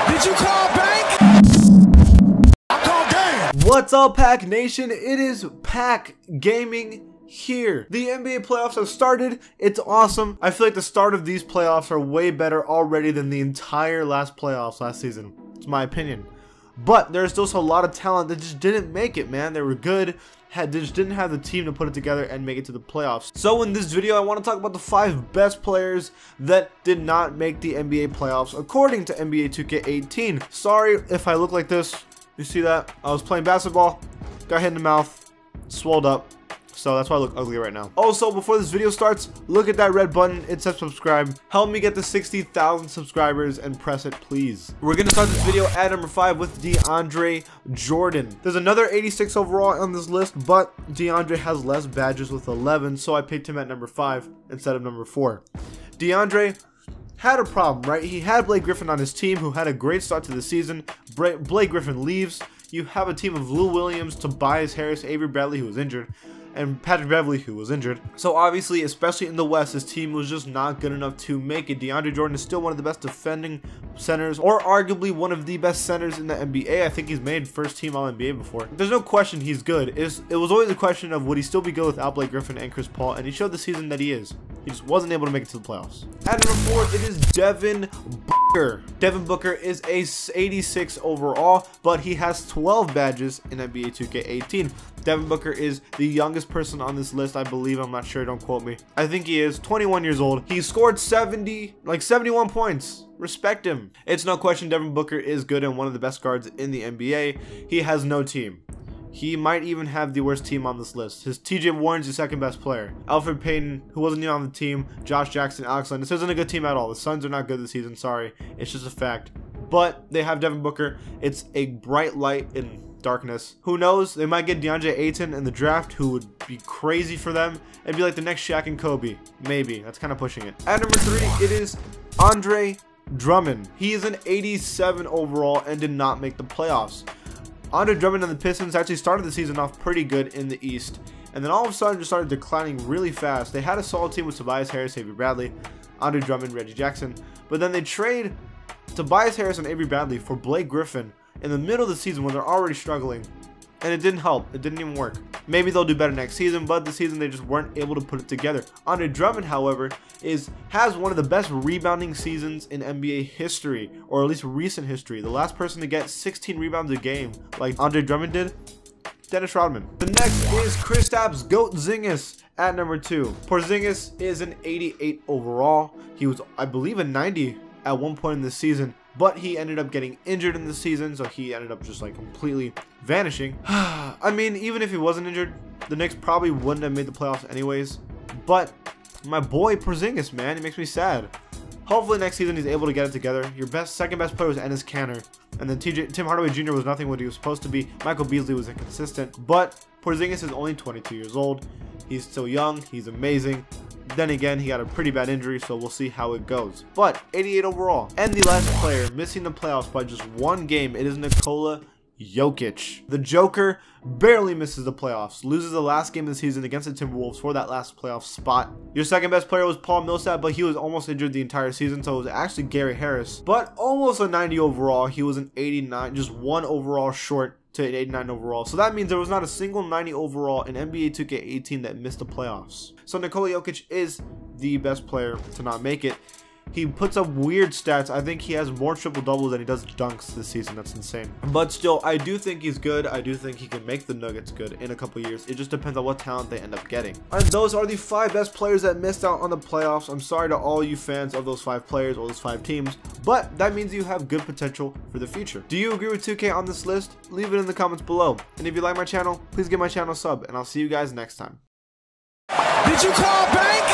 Did you call bank? I call game. What's up, Pack Nation? It is Pack Gaming here. The NBA playoffs have started. It's awesome. I feel like the start of these playoffs are way better already than the entire last playoffs last season. It's my opinion. But there's still a lot of talent that just didn't make it, man. They were good. They just didn't have the team to put it together and make it to the playoffs. So in this video, I want to talk about the 5 best players that did not make the NBA playoffs according to NBA 2K18. Sorry if I look like this. You see that? I was playing basketball, got hit in the mouth, swelled up. So that's why I look ugly right now. Also, before this video starts, look at that red button. It says subscribe. Help me get to 60,000 subscribers and press it, please. We're going to start this video at number 5 with DeAndre Jordan. There's another 86 overall on this list, but DeAndre has less badges with 11, so I picked him at number 5 instead of number 4. DeAndre had a problem, right? He had Blake Griffin on his team, who had a great start to the season. Blake Griffin leaves. You have a team of Lou Williams, Tobias Harris, Avery Bradley, who was injured, and Patrick Beverley, who was injured. So obviously, especially in the West, his team was just not good enough to make it. DeAndre Jordan is still one of the best defending centers, or arguably one of the best centers in the NBA. I think he's made first team All-NBA before. There's no question he's good. It was always a question of would he still be good without Blake Griffin and Chris Paul, and he showed this season that he is. He just wasn't able to make it to the playoffs. At number 4, it is Devin Booker. Devin Booker is a 86 overall, but he has 12 badges in NBA 2K18. Devin Booker is the youngest person on this list, I believe. I'm not sure, don't quote me. I think he is 21 years old. He scored 71 points. Respect him. It's no question Devin Booker is good and one of the best guards in the NBA. He has no team. He might even have the worst team on this list. His TJ Warren's the second best player. Alfred Payton, who wasn't even on the team. Josh Jackson, Alex Len. This isn't a good team at all. The Suns are not good this season, sorry. It's just a fact. But they have Devin Booker. It's a bright light in darkness. Who knows? They might get DeAndre Ayton in the draft, who would be crazy for them. It'd be like the next Shaq and Kobe. Maybe. That's kind of pushing it. At number 3, it is Andre Drummond. He is an 87 overall and did not make the playoffs. Andre Drummond and the Pistons actually started the season off pretty good in the East, and then all of a sudden just started declining really fast. They had a solid team with Tobias Harris, Avery Bradley, Andre Drummond, Reggie Jackson, but then they trade Tobias Harris and Avery Bradley for Blake Griffin in the middle of the season when they're already struggling, and it didn't help. It didn't even work. Maybe they'll do better next season, but this season they just weren't able to put it together. Andre Drummond, however, has one of the best rebounding seasons in NBA history, or at least recent history. The last person to get 16 rebounds a game like Andre Drummond did, Dennis Rodman. The next is Kristaps Porzingis at number 2. Porzingis is an 88 overall. He was, I believe, a 90 at one point in the season, but he ended up getting injured in the season, so he ended up just like completely vanishing. I mean, even if he wasn't injured, the Knicks probably wouldn't have made the playoffs anyways. But my boy Porzingis, man, he makes me sad. Hopefully next season he's able to get it together. Your second best player was Enes Kanter, and then Tim Hardaway Jr. was nothing what he was supposed to be. Michael Beasley was inconsistent, but Porzingis is only 22 years old. He's still young. He's amazing. Then again, he got a pretty bad injury, so we'll see how it goes. But 88 overall. And the last player missing the playoffs by just one game, it is Nikola Jokic. The Joker barely misses the playoffs, loses the last game of the season against the Timberwolves for that last playoff spot. Your second best player was Paul Millsap, but he was almost injured the entire season, so it was actually Gary Harris. But almost a 90 overall. He was an 89, just one overall short to an 89 overall. So that means there was not a single 90 overall in NBA 2K18 that missed the playoffs. So Nikola Jokic is the best player to not make it. He puts up weird stats. I think he has more triple doubles than he does dunks this season. That's insane. But still, I do think he's good. I do think he can make the Nuggets good in a couple years. It just depends on what talent they end up getting. And those are the 5 best players that missed out on the playoffs. I'm sorry to all you fans of those 5 players or those 5 teams, but that means you have good potential for the future. Do you agree with 2K on this list? Leave it in the comments below. And if you like my channel, please give my channel a sub, and I'll see you guys next time. Did you call bank?